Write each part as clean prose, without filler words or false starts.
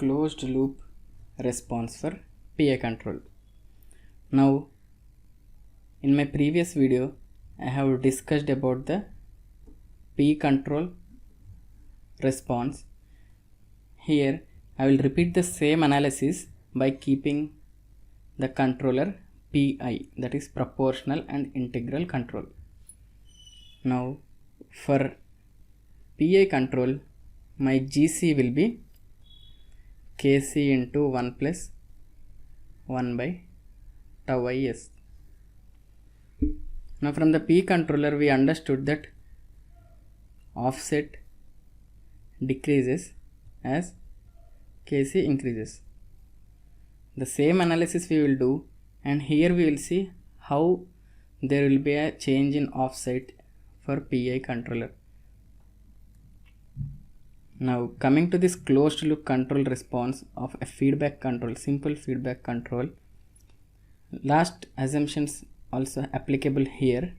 closed loop response for PI control. Now, in my previous video, I have discussed about the P control response. Here, I will repeat the same analysis by keeping the controller PI, that is proportional and integral control. Now, for PI control, my GC will be Kc into 1 plus 1 by tau is. Now from the P controller we understood that offset decreases as Kc increases. The same analysis we will do, and here we will see how there will be a change in offset for PI controller. Now coming to this closed loop control response of a feedback control, simple feedback control, last assumptions also applicable here,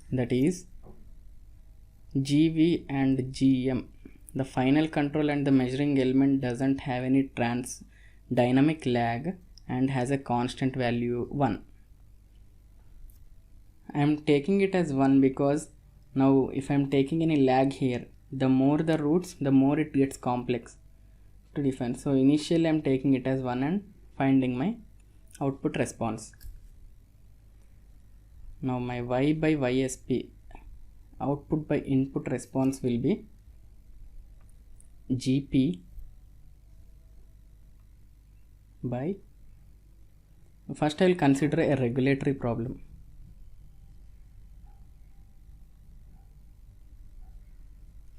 that is GV and GM, the final control and the measuring element doesn't have any dynamic lag and has a constant value 1. I am taking it as 1 because now if I am taking any lag here, the more the roots, the more it gets complex to define. So initially I am taking it as 1 and finding my output response. Now my Y by YSP, output by input response, will be GP by, first I will consider a regulatory problem.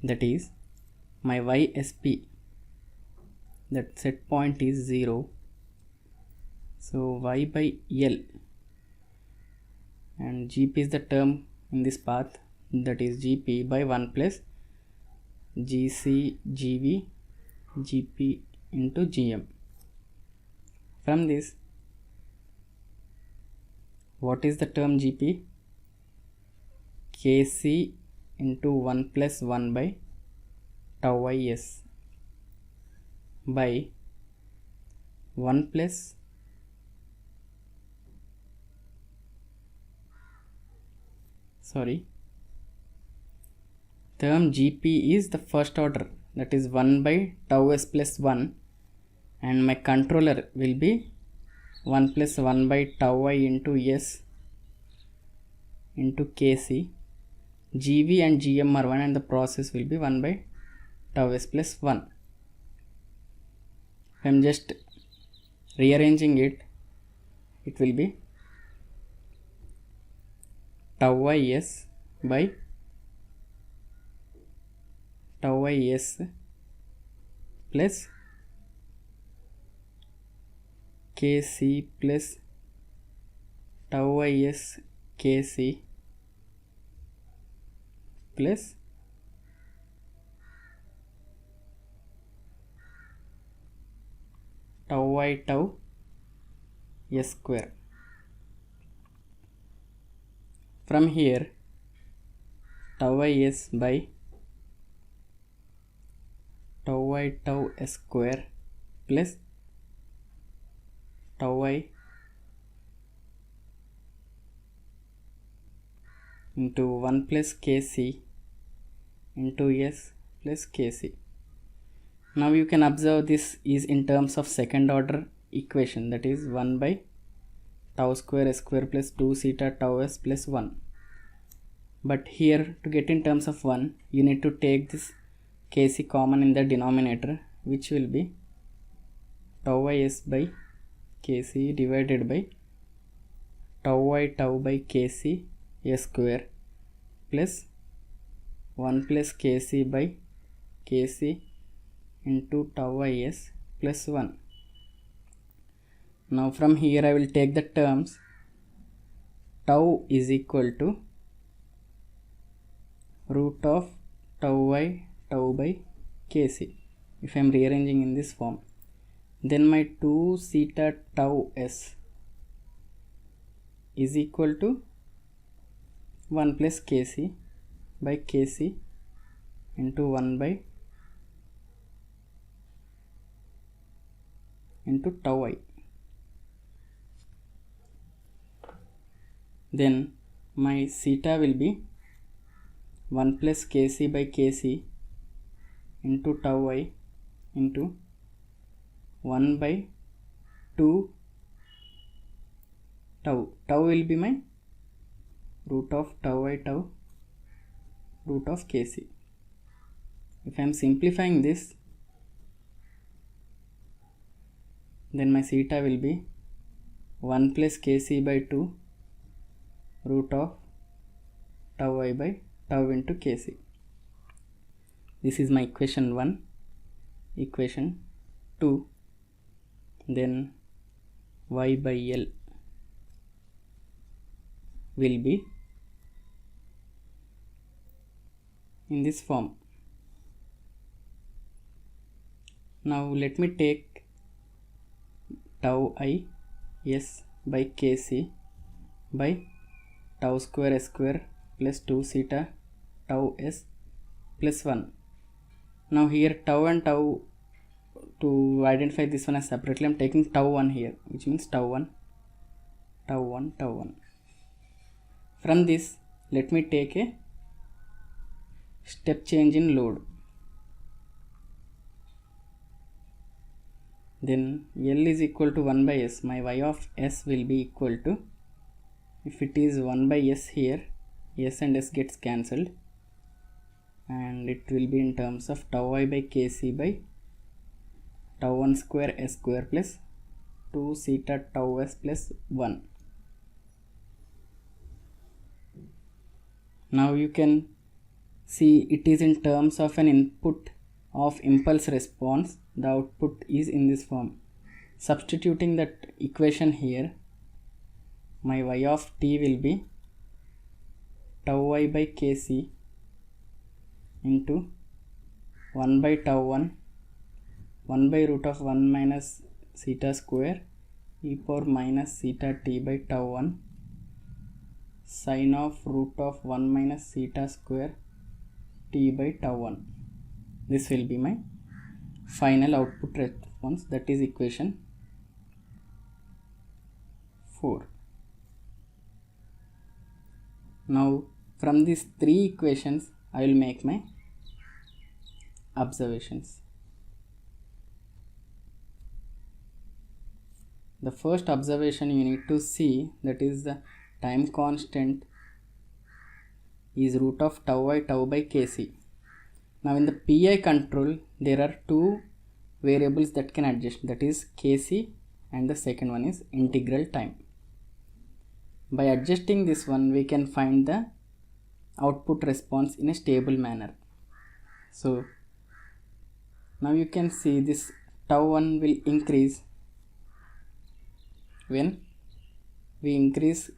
That is my YSP, that set point is 0, so Y by L, and GP is the term in this path, that is GP by 1 plus GC GV GP into GM. From this, what is the term GP? Kc into 1 plus 1 by tau is by 1 plus term GP is the first order, that is 1 by tau s plus 1, and my controller will be 1 plus 1 by tau I into S into Kc. GV and GM are 1 and the process will be 1 by tau s plus 1. I am just rearranging it, it will be tau is by tau is plus Kc plus tau is Kc plus tau I tau s square. From here, tau is by tau I tau s square plus tau I into 1 plus Kc into S plus Kc. Now you can observe this is in terms of second order equation, that is 1 by tau square s square plus 2 zeta tau s plus 1. But here to get in terms of 1, you need to take this Kc common in the denominator, which will be tau is by Kc divided by tau I tau by Kc s square plus 1 plus Kc by Kc into tau is plus 1. Now from here I will take the terms tau is equal to root of tau I tau by Kc. If I am rearranging in this form, then my 2 zeta tau s is equal to 1 plus Kc by Kc into 1 by into tau I. Then my theta will be 1 plus kc by kc into tau I into 1 by 2 tau. Tau will be my root of tau I tau root of kc. If I am simplifying this, then my theta will be 1 plus kc by 2 root of tau I by tau into kc. This is my equation 1. Equation 2, then y by L will be in this form. Now let me take tau I s by kc by tau square s square plus 2 theta tau s plus 1. Now here tau and tau, to identify this one as separately, I am taking tau 1 here, which means tau 1, tau 1, tau 1. From this, let me take a step change in load. Then L is equal to 1 by s. My y of s will be equal to, if it is 1 by s here, s and s gets cancelled, and it will be in terms of tau I by kc by tau 1 square s square plus 2 theta tau s plus 1. Now you can see it is in terms of an input of impulse response. The output is in this form. Substituting that equation here, my y of t will be tau I by kc into 1 by tau 1, 1 by root of 1 minus theta square e power minus theta t by tau 1 sine of root of 1 minus theta square t by tau 1. This will be my final output response, that is equation 4. Now from these three equations I will make my observations. The first observation you need to see, that is the time constant is root of tau I tau by kc. Now in the PI control there are two variables that can adjust, that is kc and the second one is integral time. By adjusting this one we can find the output response in a stable manner. So now you can see this tau 1 will increase when we increase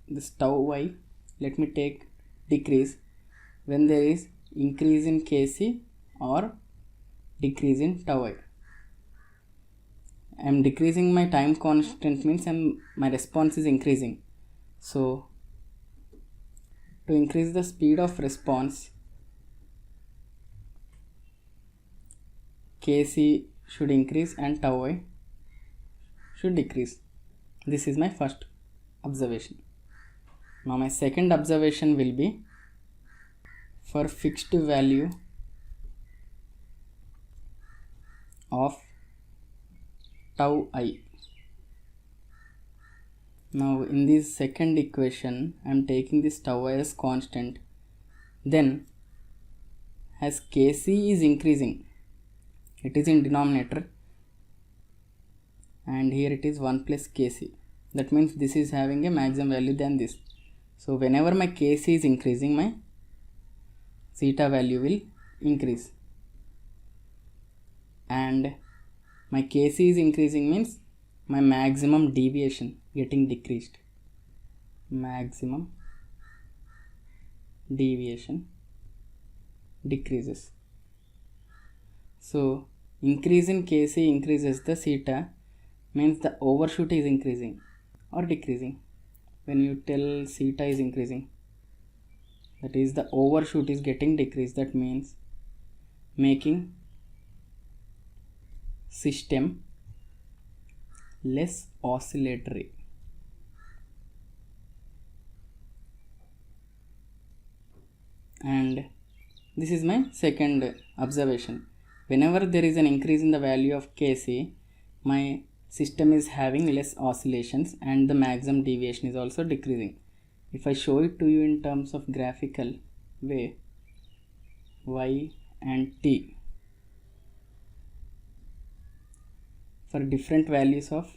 this tau I. Let me take decrease when there is increase in kc or decrease in tau I. I am decreasing my time constant means my response is increasing. So to increase the speed of response, kc should increase and tau I should decrease. This is my first observation. Now my second observation will be for fixed value of tau I. Now in this second equation I am taking this tau I as constant. Then as kc is increasing, it is in denominator and here it is 1 plus kc. That means this is having a maximum value than this. So whenever my kc is increasing, my theta value will increase, and my kc is increasing means my maximum deviation getting decreased. Maximum deviation decreases. So increase in kc increases the theta, means the overshoot is increasing or decreasing. When you tell theta is increasing, that is the overshoot is getting decreased. That means making system less oscillatory. And this is my second observation. Whenever there is an increase in the value of Kc, my system is having less oscillations and the maximum deviation is also decreasing. If I show it to you in terms of graphical way, y and t, for different values of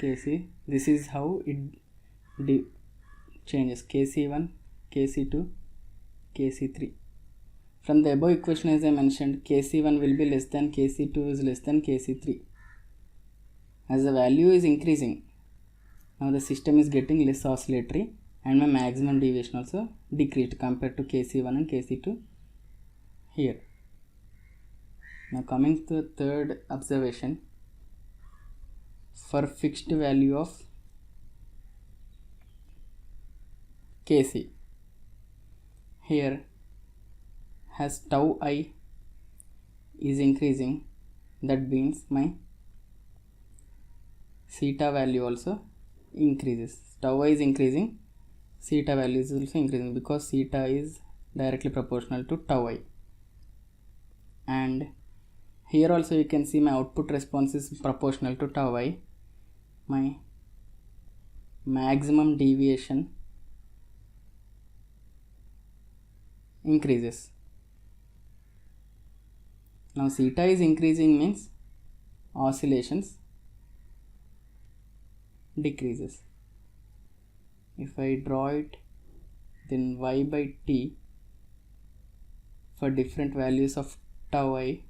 Kc, this is how it changes: Kc1, Kc2, Kc3. From the above equation, as I mentioned, Kc1 will be less than Kc2 is less than Kc3. As the value is increasing, now the system is getting less oscillatory and my maximum deviation also decreased compared to Kc1 and Kc2 here. Now coming to the third observation, for fixed value of Kc, here as tau I is increasing, that means my theta value also increases. Tau I is increasing, theta value is also increasing because theta is directly proportional to tau I. And here also you can see my output response is proportional to tau I. My maximum deviation increases. Now theta is increasing means oscillations decreases. If I draw it, then y by t for different values of tau I,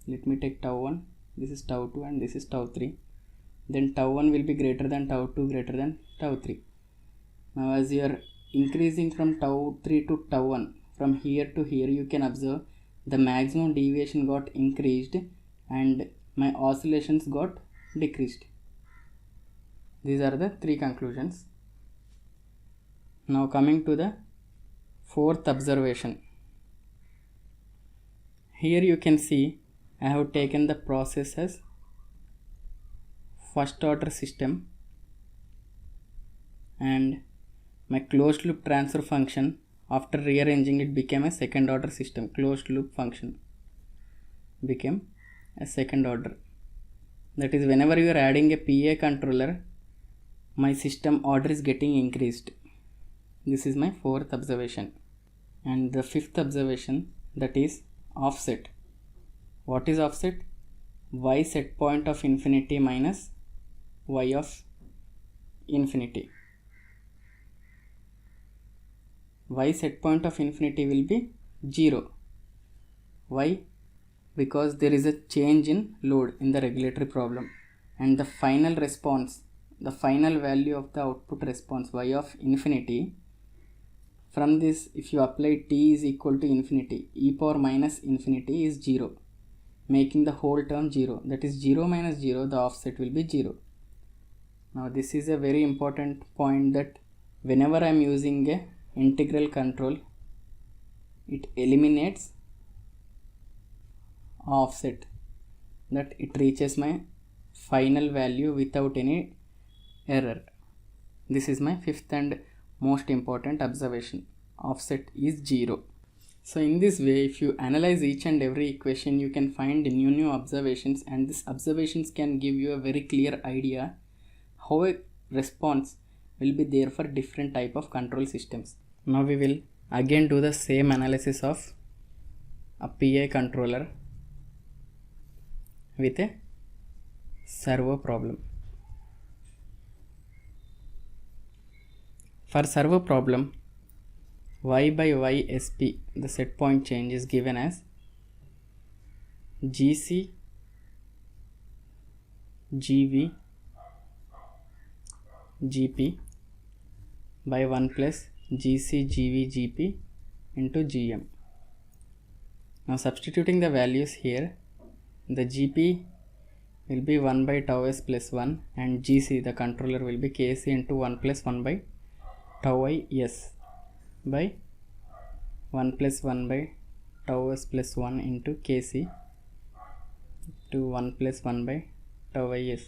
let me take tau 1, this is tau 2 and this is tau 3, then tau 1 will be greater than tau 2 greater than tau 3. Now as you are increasing from tau 3 to tau 1, from here to here, you can observe the maximum deviation got increased and my oscillations got decreased. These are the three conclusions. Now coming to the fourth observation. Here you can see I have taken the process as first order system and my closed loop transfer function, after rearranging it, became a second order system. Closed loop function became a second order. That is, whenever you are adding a PA controller, my system order is getting increased. This is my fourth observation. And the fifth observation, that is offset. What is offset? Y set point of infinity minus y of infinity. Y set point of infinity will be 0. Why? Because there is a change in load in the regulatory problem, and the final response, the final value of the output response y of infinity, from this if you apply t is equal to infinity, e power minus infinity is 0, making the whole term 0. That is 0 minus 0, the offset will be 0. Now this is a very important point, that whenever I am using a integral control, it eliminates offset, that it reaches my final value without any error. This is my fifth and most important observation. Offset is 0. So in this way, if you analyze each and every equation, you can find new observations, and these observations can give you a very clear idea how a response will be there for different type of control systems. Now we will again do the same analysis of a PI controller with a servo problem. For servo problem, y by y sp, the set point change is given as gc gv gp by 1 plus gc gv gp into gm. Now substituting the values here, the gp will be 1 by tau s plus 1 and gc, the controller, will be kc into 1 plus 1 by tau I s. by 1 plus 1 by tau s plus 1 into kc to 1 plus 1 by tau is.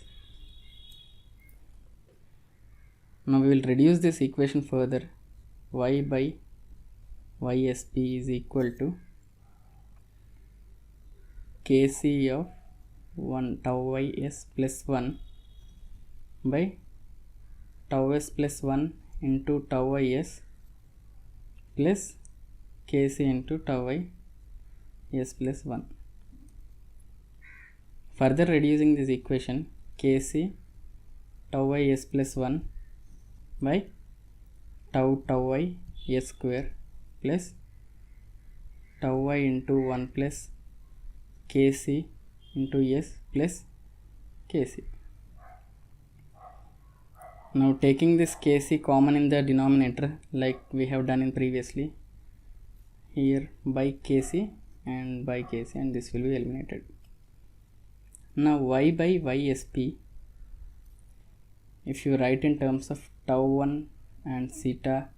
Now we will reduce this equation further. Y by ysp is equal to kc of 1 tau is plus 1 by tau s plus 1 into tau is plus kc into tau is plus 1. Further reducing this equation, kc tau is plus 1 by tau s square plus tau into 1 plus kc into s plus kc. Now taking this kc common in the denominator like we have done in previously, here by kc and by kc, and this will be eliminated. Now y by ysp, if you write in terms of tau 1 and zeta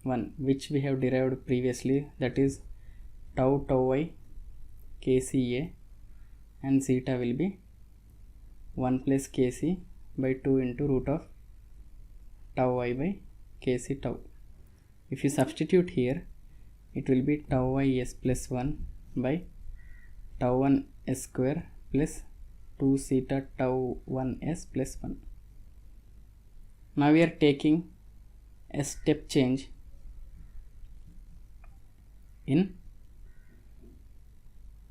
1 which we have derived previously, that is tau y kca, and zeta will be 1 plus kc by 2 into root of tau I by kc tau. If you substitute here, it will be tau I s plus 1 by tau 1 s square plus 2 zeta tau 1 s plus 1. Now we are taking a step change in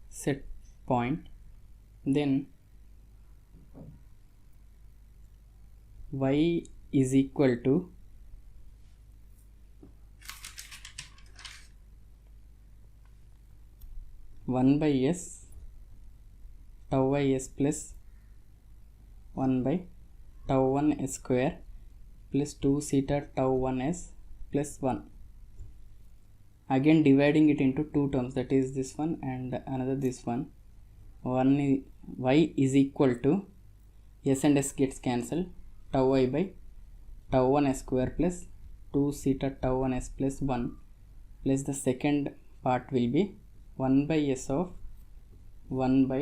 set point, then y is equal to one by s tau y s plus 1 by tau 1 s square plus 2 zeta tau 1 s plus 1. Again dividing it into two terms, that is this one and another this one. Y is equal to s and s gets cancelled, tau I by tau 1 s square plus 2 zeta tau 1 s plus 1, plus the second part will be 1 by s of 1 by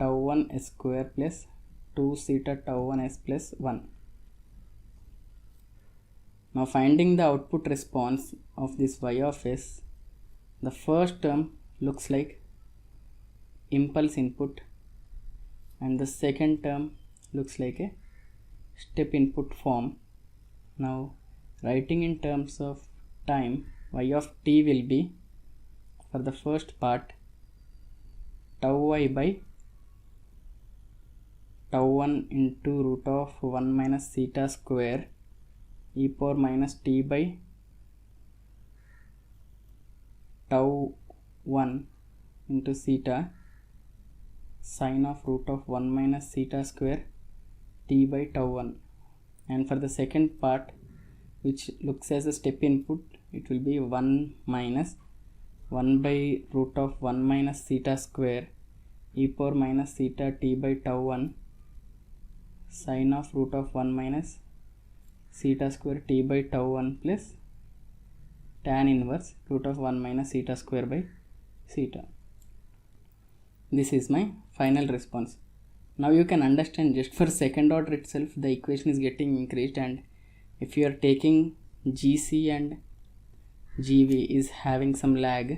tau 1 s square plus 2 zeta tau 1 s plus 1. Now finding the output response of this y of s, the first term looks like impulse input and the second term looks like a step input form. Now writing in terms of time, y of t will be, for the first part, tau I by tau 1 into root of 1 minus zeta square e power minus t by tau 1 into zeta sine of root of 1 minus zeta square t by tau 1. And for the second part, which looks as a step input, it will be 1 minus 1 by root of 1 minus zeta square e power minus zeta t by tau 1 sine of root of 1 minus zeta square t by tau 1 plus tan inverse root of 1 minus zeta square by zeta. This is my final response. Now you can understand just for second order itself the equation is getting increased, and if you are taking GC and GV is having some lag,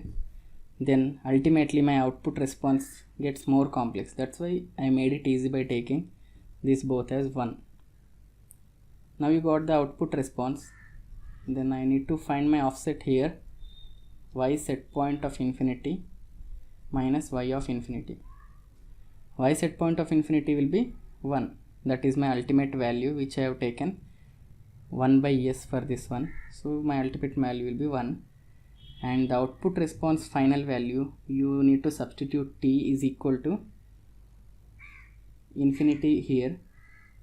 then ultimately my output response gets more complex. That's why I made it easy by taking this both as 1. Now you got the output response, then I need to find my offset here, y set point of infinity minus y of infinity. Y set point of infinity will be 1, that is my ultimate value which I have taken 1 by s for this one, so my ultimate value will be 1. And the output response final value, you need to substitute t is equal to infinity here,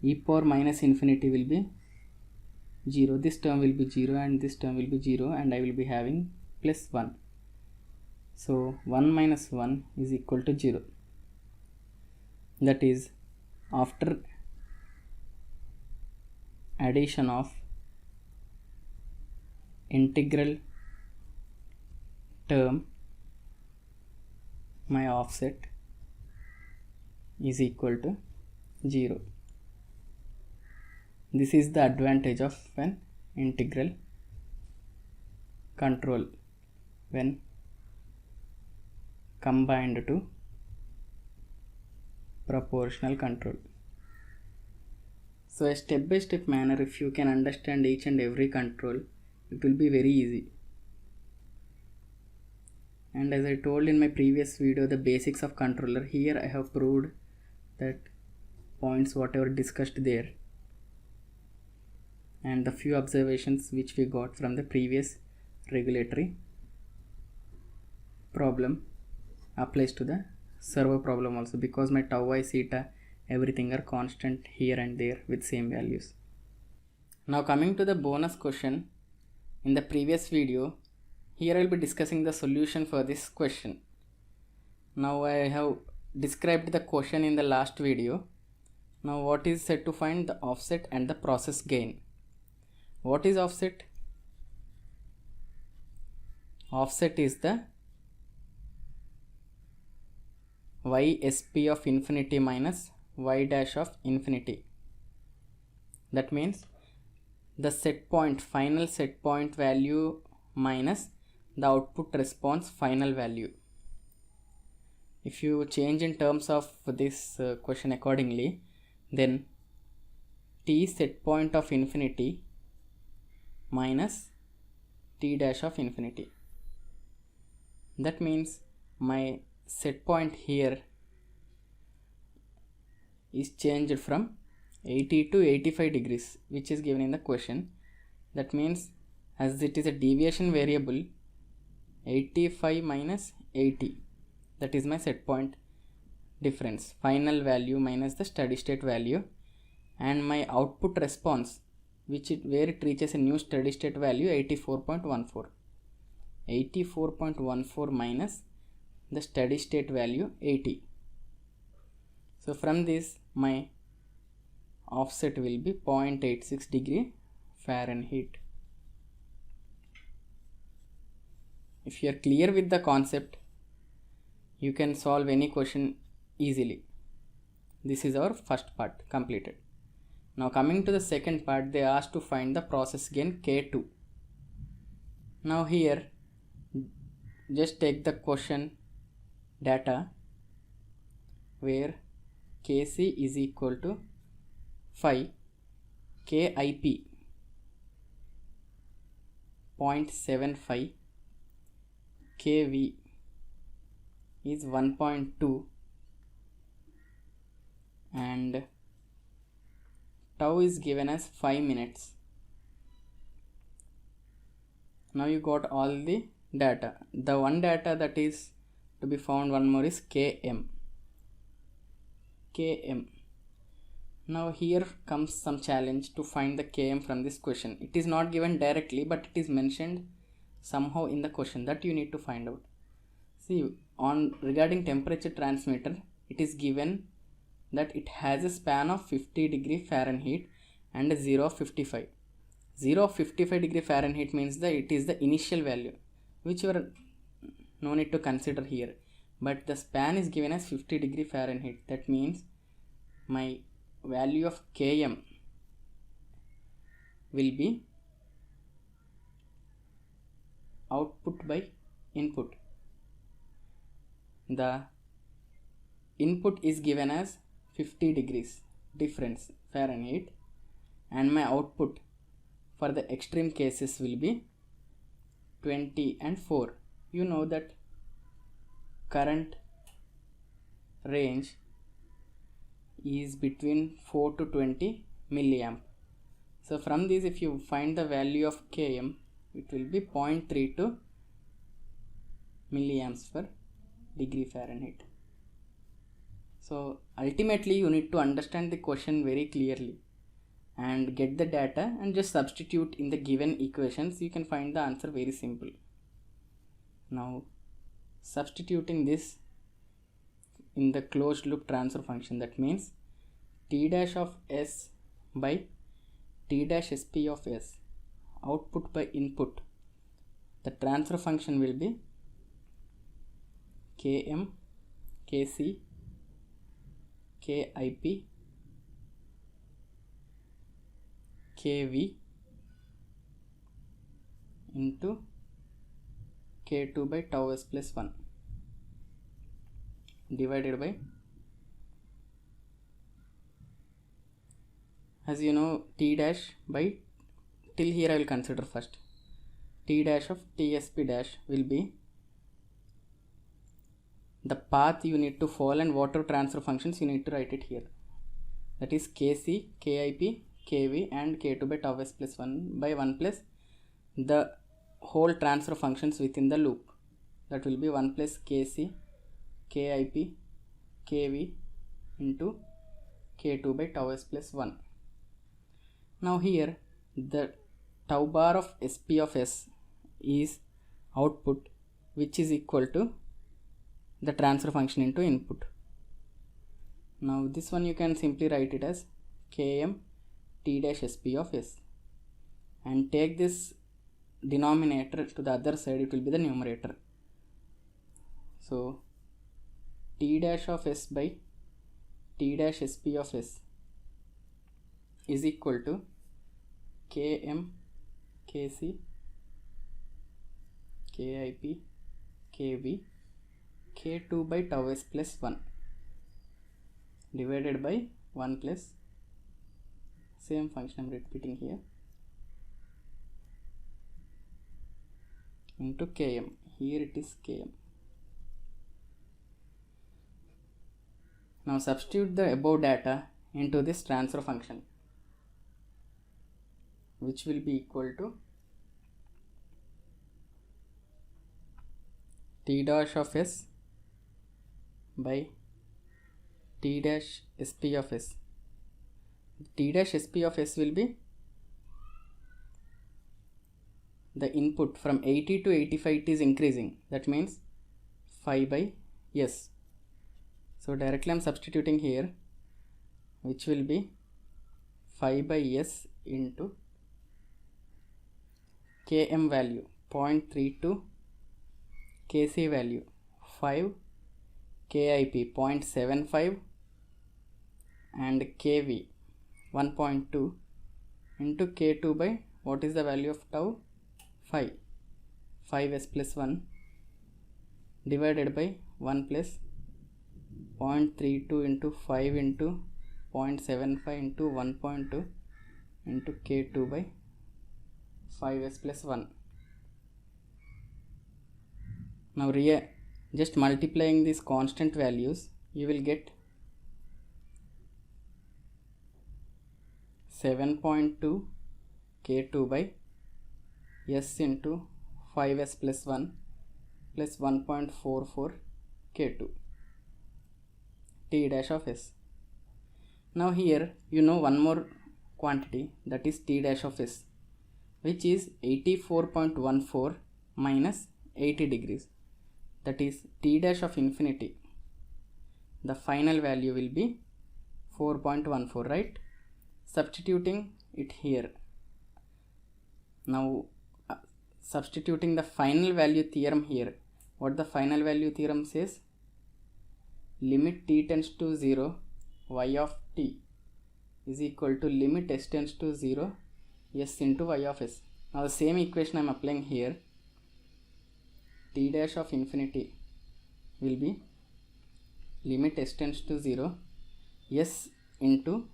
e power minus infinity will be 0, this term will be 0 and this term will be 0, and I will be having plus 1. So 1 minus 1 is equal to 0. That is, after addition of integral term, my offset is equal to 0. This is the advantage of an integral control when combined to proportional control. So a step-by-step manner, if you can understand each and every control, it will be very easy. And as I told in my previous video, the basics of controller, here I have proved that points whatever discussed there, and the few observations which we got from the previous regulatory problem applies to the servo problem also, because my tau I, theta, everything are constant here and there with same values. Now coming to the bonus question in the previous video, here I will be discussing the solution for this question. Now I have described the question in the last video. Now what is said to find the offset and the process gain. What is offset? Offset is the y_sp of infinity minus y dash of infinity. That means the set point, final set point value minus the output response final value. If you change in terms of this question accordingly, then t set point of infinity minus t dash of infinity. That means my set point here is changed from 80 to 85 degrees, which is given in the question. That means as it is a deviation variable, 85 minus 80, that is my set point difference, final value minus the steady state value, and my output response, where it reaches a new steady state value, 84.14. 84.14 minus the steady state value 80. So from this my offset will be 0.86 degree Fahrenheit. If you are clear with the concept, you can solve any question easily. This is our first part completed. Now coming to the second part, they asked to find the process gain K2. Now here just take the question data where Kc is equal to 5, Kip 0.75, Kv is 1.2, and tau is given as 5 minutes. Now you got all the data. The one data that is to be found one more is Km. Now here comes some challenge to find the Km from this question. It is not given directly, but it is mentioned somehow in the question that you need to find out. See, on regarding temperature transmitter, it is given that it has a span of 50 degree Fahrenheit and a 0 of 55. 0 of 55 degree Fahrenheit means that it is the initial value, which you are no need to consider here, but the span is given as 50 degree Fahrenheit. That means my value of Km will be output by input. The input is given as 50 degrees difference Fahrenheit, and my output for the extreme cases will be 20 and 4. You know that current range is between 4 to 20 milliamp. So from this, if you find the value of Km, it will be 0.32 milliamps per degree Fahrenheit. So ultimately you need to understand the question very clearly and get the data and just substitute in the given equations. You can find the answer very simple. Now substituting this in the closed loop transfer function, that means T dash of S by T dash SP of S, output by input, the transfer function will be Km, Kc, Kip, Kv into K2 by tau s plus 1 divided by, as you know, T dash by, till here I will consider first, T dash of Tsp dash will be the path you need to follow and whatever transfer functions you need to write it here. That is Kc, Kip, Kv and K2 by tau s plus 1 by 1 plus the whole transfer functions within the loop. That will be 1 plus Kc, Kip, Kv into K2 by tau s plus 1. Now here the tau bar of Sp of s is output, which is equal to the transfer function into input. Now this one you can simply write it as Km T dash Sp of s, and take this denominator to the other side, it will be the numerator. So T dash of s by T dash Sp of s is equal to Km Kc Kip Kv K2 by tau s plus 1 divided by 1 plus same function I am repeating here into Km. Here it is Km. Now substitute the above data into this transfer function, which will be equal to T dash of s by T dash Sp of s. T dash Sp of s will be the input from 80 to 85, it is increasing, that means 5 by s. So directly I am substituting here, which will be 5 by s into Km value 0.32, Kc value 5, Kip 0.75 and Kv 1.2 into K2 by, what is the value of tau? 5s plus 1 divided by 1 plus 0.32 into 5 into 0.75 into 1.2 into K2 by 5s plus 1. Now just multiplying these constant values, you will get 7.2 K2 by s into 5s plus 1 plus 1.44 K2 T dash of s. Now here you know one more quantity, that is T dash of s, which is 84.14 minus 80 degrees, that is T dash of infinity. The final value will be 4.14, right? Substituting it here. Now substituting the final value theorem here. What the final value theorem says? Limit t tends to 0 y of t is equal to limit s tends to 0 s into y of s. Now the same equation I am applying here. T dash of infinity will be limit s tends to 0 s into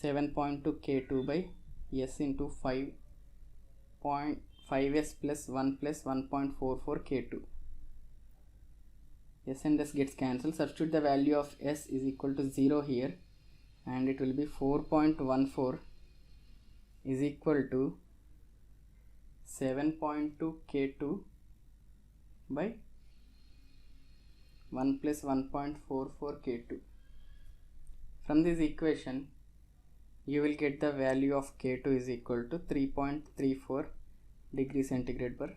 7.2 K2 by s into 5.5s plus 1 plus 1.44 K2. S and s gets cancelled. Substitute the value of s is equal to 0 here, and it will be 4.14 is equal to 7.2 K2 by 1 plus 1.44 K2. From this equation you will get the value of K2 is equal to 3.34 degrees centigrade per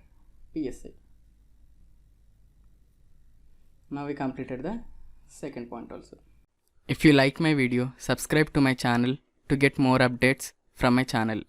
psi. Now we completed the second point also. If you like my video, subscribe to my channel to get more updates from my channel.